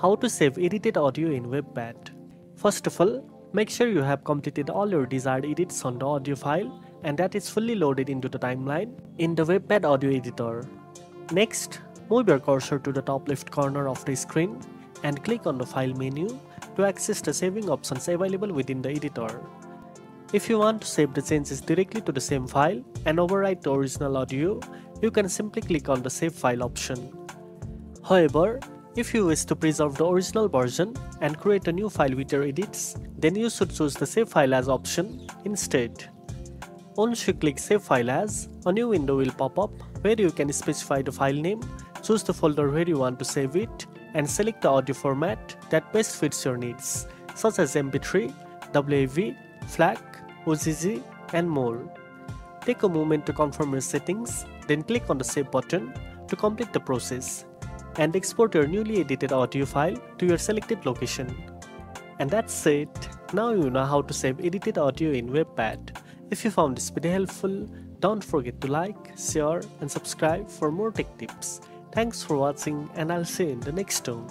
How to save edited audio in WavePad. First of all, make sure you have completed all your desired edits on the audio file and that is fully loaded into the timeline in the WavePad Audio Editor. Next, move your cursor to the top left corner of the screen and click on the File menu to access the saving options available within the editor. If you want to save the changes directly to the same file and overwrite the original audio, you can simply click on the Save File option. However, if you wish to preserve the original version and create a new file with your edits, then you should choose the Save File As option instead. Once you click Save File As, a new window will pop up where you can specify the file name, choose the folder where you want to save it, and select the audio format that best fits your needs, such as MP3, WAV, FLAC, OGG, and more. Take a moment to confirm your settings, then click on the Save button to complete the process, and export your newly edited audio file to your selected location. And that's it. Now you know how to save edited audio in WavePad. If you found this video helpful, don't forget to like, share, and subscribe for more tech tips. Thanks for watching, and I'll see you in the next one.